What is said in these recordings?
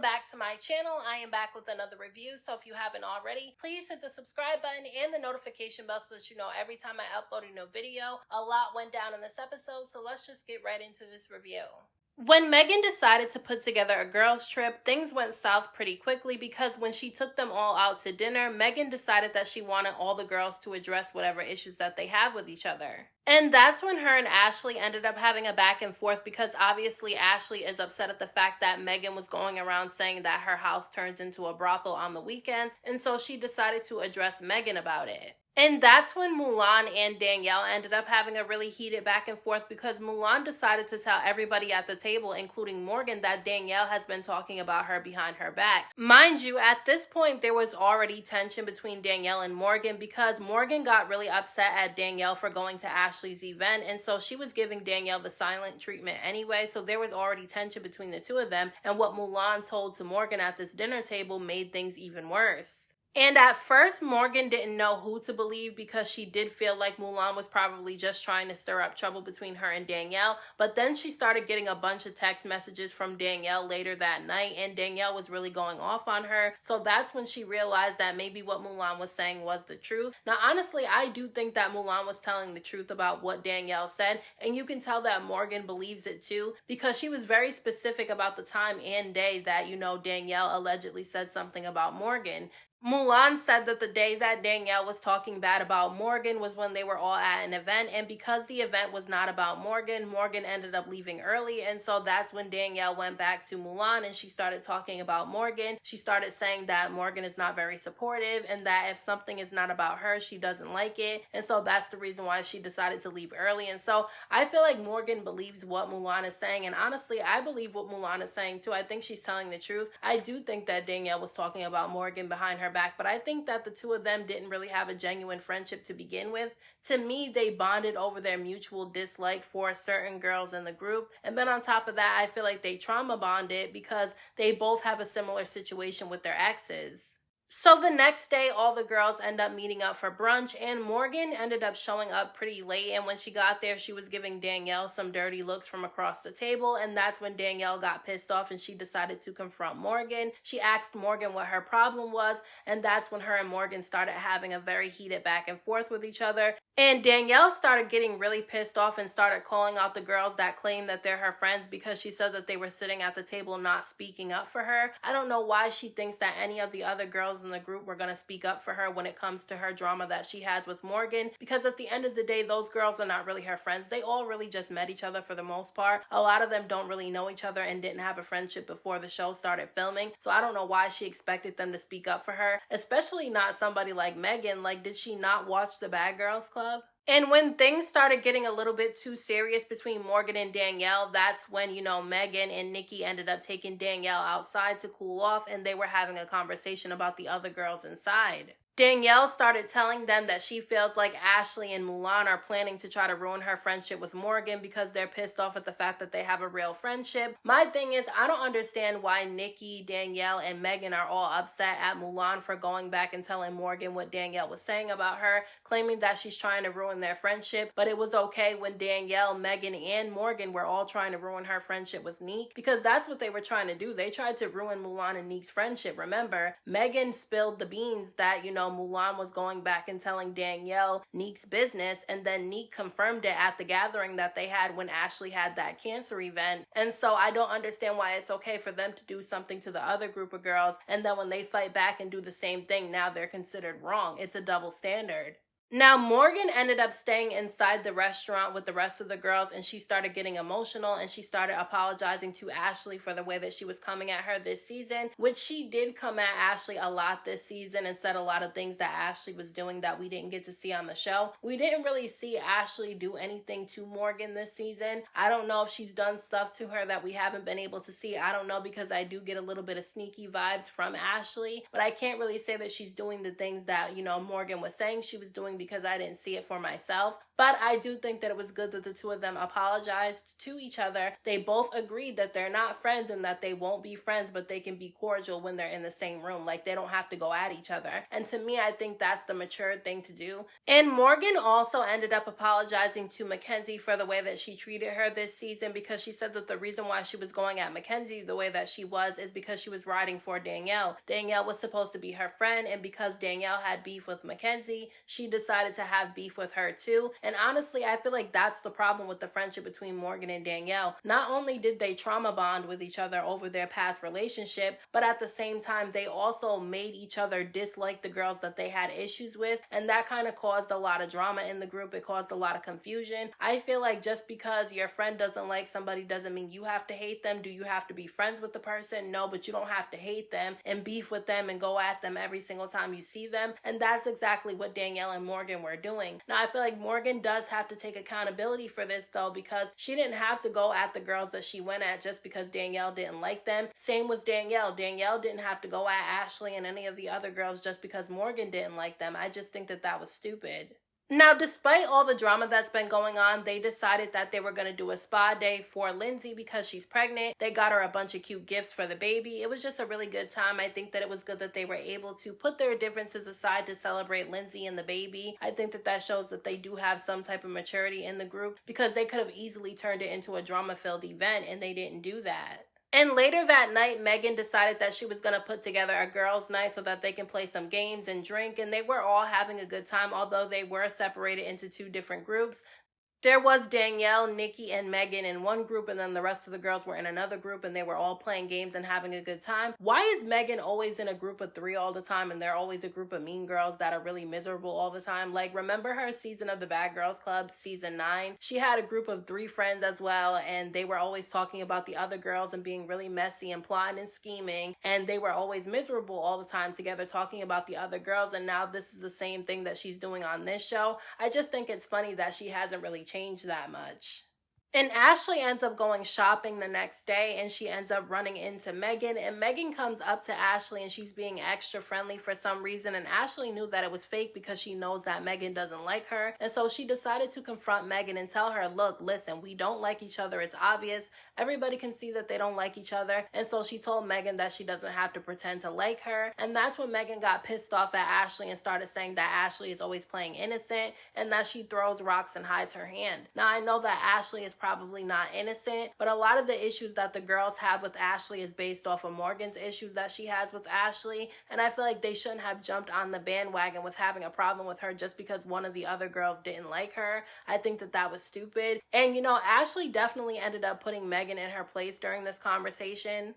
Welcome back to my channel. I am back with another review, so if you haven't already, please hit the subscribe button and the notification bell so that you know every time I upload a new video. A lot went down in this episode, so let's just get right into this review. When Mehgan decided to put together a girls' trip, things went south pretty quickly because when she took them all out to dinner, Mehgan decided that she wanted all the girls to address whatever issues that they have with each other. And that's when her and Ashley ended up having a back and forth because obviously Ashley is upset at the fact that Mehgan was going around saying that her house turns into a brothel on the weekends, and so she decided to address Mehgan about it. And that's when Mulan and Danielle ended up having a really heated back and forth because Mulan decided to tell everybody at the table, including Morgan, that Danielle has been talking about her behind her back. Mind you, at this point, there was already tension between Danielle and Morgan because Morgan got really upset at Danielle for going to Ashley's event, and so she was giving Danielle the silent treatment anyway, so there was already tension between the two of them, and what Mulan told to Morgan at this dinner table made things even worse. And at first, Morgan didn't know who to believe because she did feel like Mulan was probably just trying to stir up trouble between her and Danielle. But then she started getting a bunch of text messages from Danielle later that night, and Danielle was really going off on her. So that's when she realized that maybe what Mulan was saying was the truth. Now, honestly, I do think that Mulan was telling the truth about what Danielle said, and you can tell that Morgan believes it too because she was very specific about the time and day that, Danielle allegedly said something about Morgan. Mulan said that the day that Danielle was talking bad about Morgan was when they were all at an event, and because the event was not about Morgan, Morgan ended up leaving early, and so that's when Danielle went back to Mulan and she started talking about Morgan. She started saying that Morgan is not very supportive and that if something is not about her, she doesn't like it, and so that's the reason why she decided to leave early. And so I feel like Morgan believes what Mulan is saying, and honestly, I believe what Mulan is saying too. I think she's telling the truth. I do think that Danielle was talking about Morgan behind her back, but I think that the two of them didn't really have a genuine friendship to begin with. To me, they bonded over their mutual dislike for certain girls in the group, and then on top of that, I feel like they trauma bonded because they both have a similar situation with their exes. So the next day, all the girls end up meeting up for brunch, and Morgan ended up showing up pretty late, and when she got there, she was giving Danielle some dirty looks from across the table, and that's when Danielle got pissed off and she decided to confront Morgan. She asked Morgan what her problem was, and that's when her and Morgan started having a very heated back and forth with each other. And Danielle started getting really pissed off and started calling out the girls that claim that they're her friends because she said that they were sitting at the table not speaking up for her. I don't know why she thinks that any of the other girls in the group were going to speak up for her when it comes to her drama that she has with Morgan, because at the end of the day, those girls are not really her friends. They all really just met each other for the most part. A lot of them don't really know each other and didn't have a friendship before the show started filming, so I don't know why she expected them to speak up for her, especially not somebody like Mehgan. Like, did she not watch the Bad Girls Club? And when things started getting a little bit too serious between Morgan and Danielle, that's when, Mehgan and Nikki ended up taking Danielle outside to cool off, and they were having a conversation about the other girls inside. Danielle started telling them that she feels like Ashley and Mulan are planning to try to ruin her friendship with Morgan because they're pissed off at the fact that they have a real friendship. My thing is, I don't understand why Nikki, Danielle, and Mehgan are all upset at Mulan for going back and telling Morgan what Danielle was saying about her, claiming that she's trying to ruin their friendship, but it was okay when Danielle, Mehgan, and Morgan were all trying to ruin her friendship with Neek, because that's what they were trying to do. They tried to ruin Mulan and Neek's friendship. Remember, Mehgan spilled the beans that, Mulan was going back and telling Danielle Neek's business, and then Neek confirmed it at the gathering that they had when Ashley had that cancer event. And so I don't understand why it's okay for them to do something to the other group of girls, and then when they fight back and do the same thing, now they're considered wrong. It's a double standard. Now, Morgan ended up staying inside the restaurant with the rest of the girls, and she started getting emotional, and she started apologizing to Ashley for the way that she was coming at her this season, which she did come at Ashley a lot this season and said a lot of things that Ashley was doing that we didn't get to see on the show. We didn't really see Ashley do anything to Morgan this season. I don't know if she's done stuff to her that we haven't been able to see. I don't know, because I do get a little bit of sneaky vibes from Ashley, but I can't really say that she's doing the things that, Morgan was saying she was doing, because I didn't see it for myself. But I do think that it was good that the two of them apologized to each other. They both agreed that they're not friends and that they won't be friends, but they can be cordial when they're in the same room. Like, they don't have to go at each other. And to me, I think that's the mature thing to do. And Morgan also ended up apologizing to Mackenzie for the way that she treated her this season, because she said that the reason why she was going at Mackenzie the way that she was is because she was riding for Danielle. Danielle was supposed to be her friend, and because Danielle had beef with Mackenzie, she decided to have beef with her too. And honestly, I feel like that's the problem with the friendship between Morgan and Danielle. Not only did they trauma bond with each other over their past relationship, but at the same time, they also made each other dislike the girls that they had issues with, and that kind of caused a lot of drama in the group. It caused a lot of confusion. I feel like just because your friend doesn't like somebody doesn't mean you have to hate them. Do you have to be friends with the person? No, but you don't have to hate them and beef with them and go at them every single time you see them. And that's exactly what Danielle and Morgan were doing. Now, I feel like Morgan does have to take accountability for this though, because she didn't have to go at the girls that she went at just because Danielle didn't like them. Same with Danielle. Danielle didn't have to go at Ashley and any of the other girls just because Morgan didn't like them. I just think that that was stupid. Now, despite all the drama that's been going on, they decided that they were going to do a spa day for Lindsay because she's pregnant. They got her a bunch of cute gifts for the baby. It was just a really good time. I think that it was good that they were able to put their differences aside to celebrate Lindsay and the baby. I think that that shows that they do have some type of maturity in the group, because they could have easily turned it into a drama-filled event, and they didn't do that. And later that night, Mehgan decided that she was going to put together a girls' night so that they can play some games and drink. And they were all having a good time, although they were separated into two different groups. There was Danielle, Nikki, and Mehgan in one group, and then the rest of the girls were in another group, and they were all playing games and having a good time. Why is Mehgan always in a group of 3 all the time, and they're always a group of mean girls that are really miserable all the time? Like, remember her season of the Bad Girls Club, season 9? She had a group of 3 friends as well, and they were always talking about the other girls and being really messy and plotting and scheming, and they were always miserable all the time together talking about the other girls, and now this is the same thing that she's doing on this show. I just think it's funny that she hasn't really changed that much. And Ashley ends up going shopping the next day, and she ends up running into Mehgan, and Mehgan comes up to Ashley and she's being extra friendly for some reason, and Ashley knew that it was fake because she knows that Mehgan doesn't like her, and so she decided to confront Mehgan and tell her, look, listen, we don't like each other, it's obvious, everybody can see that they don't like each other. And so she told Mehgan that she doesn't have to pretend to like her, and that's when Mehgan got pissed off at Ashley and started saying that Ashley is always playing innocent and that she throws rocks and hides her hand. Now, I know that Ashley is probably not innocent, but a lot of the issues that the girls have with Ashley is based off of Morgan's issues that she has with Ashley, and I feel like they shouldn't have jumped on the bandwagon with having a problem with her just because one of the other girls didn't like her. I think that that was stupid. And you know, Ashley definitely ended up putting Mehgan in her place during this conversation.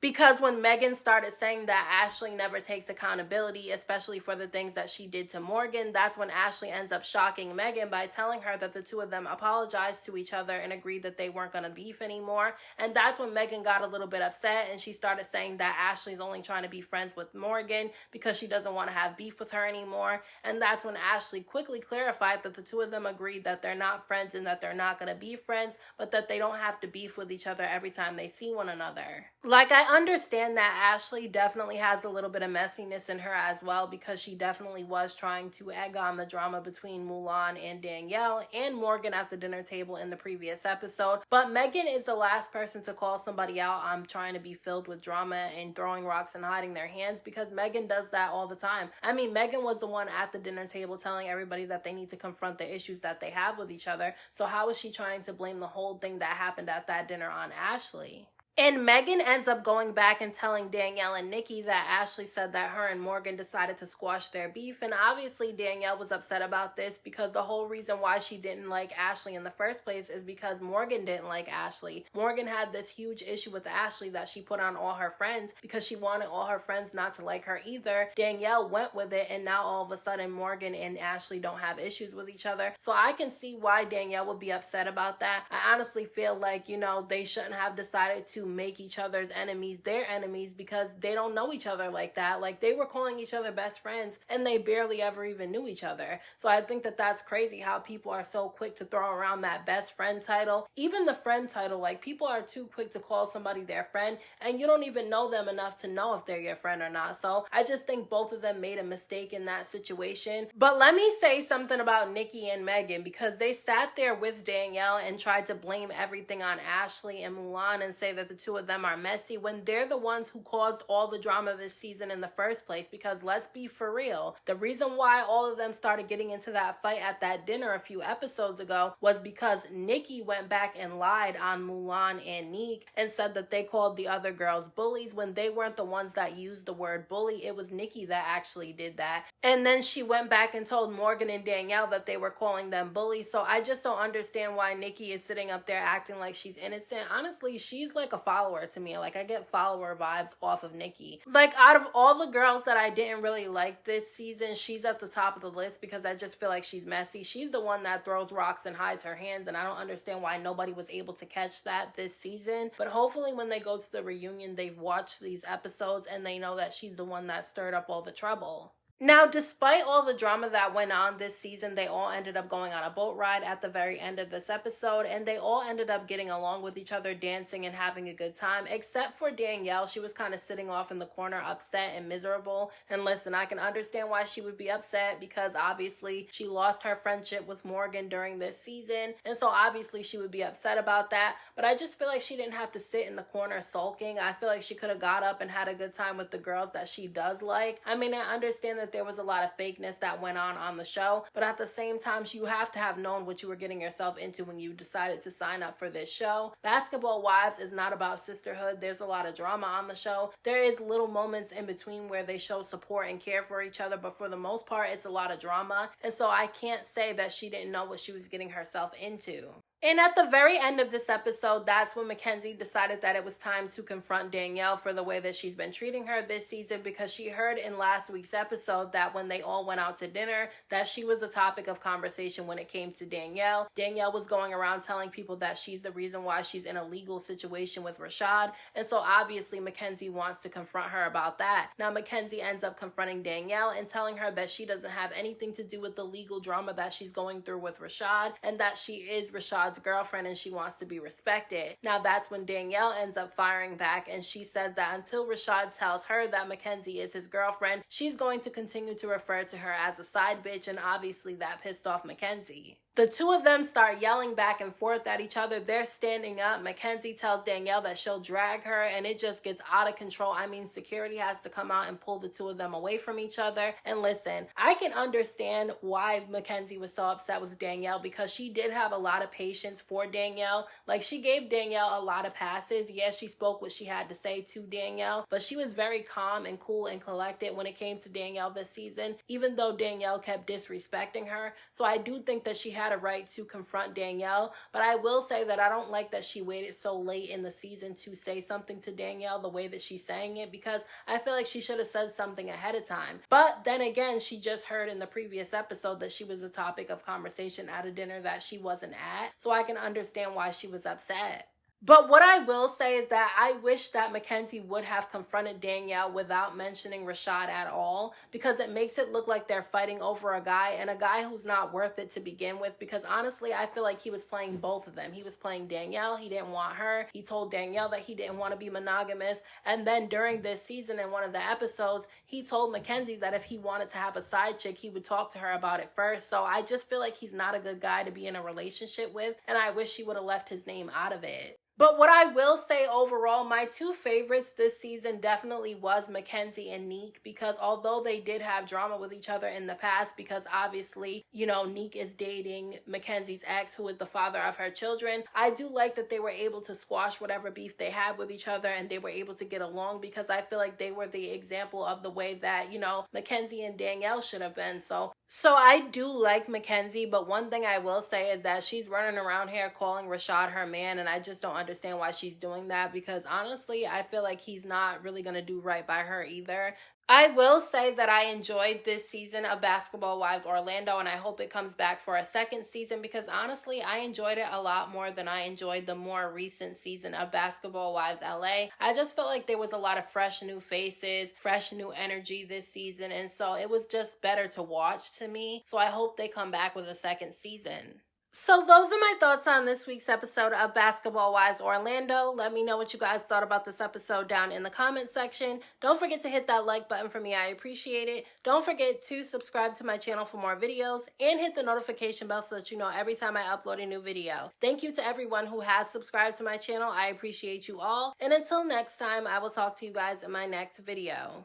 Because when Mehgan started saying that Ashley never takes accountability, especially for the things that she did to Morgan, that's when Ashley ends up shocking Mehgan by telling her that the two of them apologized to each other and agreed that they weren't going to beef anymore. And that's when Mehgan got a little bit upset, and she started saying that Ashley's only trying to be friends with Morgan because she doesn't want to have beef with her anymore. And that's when Ashley quickly clarified that the two of them agreed that they're not friends and that they're not going to be friends, but that they don't have to beef with each other every time they see one another. Like, I understand that Ashley definitely has a little bit of messiness in her as well, because she definitely was trying to egg on the drama between Mulan and Danielle and Morgan at the dinner table in the previous episode. But Mehgan is the last person to call somebody out on trying to be filled with drama and throwing rocks and hiding their hands, because Mehgan does that all the time. I mean, Mehgan was the one at the dinner table telling everybody that they need to confront the issues that they have with each other. So how is she trying to blame the whole thing that happened at that dinner on Ashley? And Mehgan ends up going back and telling Danielle and Nikki that Ashley said that her and Morgan decided to squash their beef. And obviously Danielle was upset about this, because the whole reason why she didn't like Ashley in the first place is because Morgan didn't like Ashley. Morgan had this huge issue with Ashley that she put on all her friends because she wanted all her friends not to like her either. Danielle went with it, and now all of a sudden Morgan and Ashley don't have issues with each other. So I can see why Danielle would be upset about that. I honestly feel like, you know, they shouldn't have decided to to make each other's enemies their enemies because they don't know each other like that. Like, they were calling each other best friends and they barely ever even knew each other. So I think that that's crazy how people are so quick to throw around that best friend title. Even the friend title, like, people are too quick to call somebody their friend and you don't even know them enough to know if they're your friend or not. So I just think both of them made a mistake in that situation. But let me say something about Nikki and Mehgan, because they sat there with Danielle and tried to blame everything on Ashley and Mulan and say that the two of them are messy when they're the ones who caused all the drama this season in the first place. Because let's be for real, the reason why all of them started getting into that fight at that dinner a few episodes ago was because Nikki went back and lied on Mulan and Neek and said that they called the other girls bullies when they weren't the ones that used the word bully. It was Nikki that actually did that. And then she went back and told Morgan and Danielle that they were calling them bullies. So I just don't understand why Nikki is sitting up there acting like she's innocent. Honestly, she's like a follower to me. Like, I get follower vibes off of Nikki. Like, out of all the girls that I didn't really like this season, she's at the top of the list because I just feel like she's messy. She's the one that throws rocks and hides her hands, and I don't understand why nobody was able to catch that this season. But hopefully when they go to the reunion, they've watched these episodes and they know that she's the one that stirred up all the trouble. Now, despite all the drama that went on this season, they all ended up going on a boat ride at the very end of this episode, and they all ended up getting along with each other, dancing and having a good time, except for Danielle. She was kind of sitting off in the corner, upset and miserable. And listen, I can understand why she would be upset because obviously she lost her friendship with Morgan during this season, and so obviously she would be upset about that. But I just feel like she didn't have to sit in the corner sulking. I feel like she could have got up and had a good time with the girls that she does like. I mean, I understand that there was a lot of fakeness that went on the show, but at the same time, you have to have known what you were getting yourself into when you decided to sign up for this show. Basketball Wives is not about sisterhood. There's a lot of drama on the show. There is little moments in between where they show support and care for each other, but for the most part, it's a lot of drama, and so I can't say that she didn't know what she was getting herself into. And at the very end of this episode, that's when Mackenzie decided that it was time to confront Danielle for the way that she's been treating her this season, because she heard in last week's episode that when they all went out to dinner, that she was a topic of conversation when it came to Danielle. Danielle was going around telling people that she's the reason why she's in a legal situation with Rashad, and so obviously Mackenzie wants to confront her about that. Now Mackenzie ends up confronting Danielle and telling her that she doesn't have anything to do with the legal drama that she's going through with Rashad, and that she is Rashad's girlfriend and she wants to be respected. Now that's when Danielle ends up firing back, and she says that until Rashad tells her that Mackenzie is his girlfriend, she's going to continue to refer to her as a side bitch, and obviously that pissed off Mackenzie. The two of them start yelling back and forth at each other. They're standing up. Mackenzie tells Danielle that she'll drag her, and it just gets out of control. I mean, security has to come out and pull the two of them away from each other. And listen, I can understand why Mackenzie was so upset with Danielle, because she did have a lot of patience for Danielle. Like, she gave Danielle a lot of passes. Yes, she spoke what she had to say to Danielle, but she was very calm and cool and collected when it came to Danielle this season, even though Danielle kept disrespecting her. So I do think that she had a right to confront Danielle, but I will say that I don't like that she waited so late in the season to say something to Danielle the way that she's saying it, because I feel like she should have said something ahead of time. But then again, she just heard in the previous episode that she was the topic of conversation at a dinner that she wasn't at, so I can understand why she was upset. But what I will say is that I wish that Mackenzie would have confronted Danielle without mentioning Rashad at all, because it makes it look like they're fighting over a guy, and a guy who's not worth it to begin with, because honestly, I feel like he was playing both of them. He was playing Danielle. He didn't want her. He told Danielle that he didn't want to be monogamous. And then during this season, in one of the episodes, he told Mackenzie that if he wanted to have a side chick, he would talk to her about it first. So I just feel like he's not a good guy to be in a relationship with, and I wish he would have left his name out of it. But what I will say overall, my two favorites this season definitely was Mackenzie and Neek, because although they did have drama with each other in the past, because obviously, you know, Neek is dating Mackenzie's ex, who is the father of her children, I do like that they were able to squash whatever beef they had with each other, and they were able to get along, because I feel like they were the example of the way that, you know, Mackenzie and Danielle should have been. So I do like Mackenzie, but one thing I will say is that she's running around here calling Rashad her man, and I just don't understand why she's doing that, because honestly, I feel like he's not really going to do right by her either. I will say that I enjoyed this season of Basketball Wives Orlando, and I hope it comes back for a second season because honestly, I enjoyed it a lot more than I enjoyed the more recent season of Basketball Wives LA. I just felt like there was a lot of fresh new faces, fresh new energy this season, and so it was just better to watch to me. So I hope they come back with a second season. So those are my thoughts on this week's episode of Basketball Wives Orlando. Let me know what you guys thought about this episode down in the comment section. Don't forget to hit that like button for me. I appreciate it. Don't forget to subscribe to my channel for more videos and hit the notification bell so that you know every time I upload a new video. Thank you to everyone who has subscribed to my channel. I appreciate you all. And until next time, I will talk to you guys in my next video.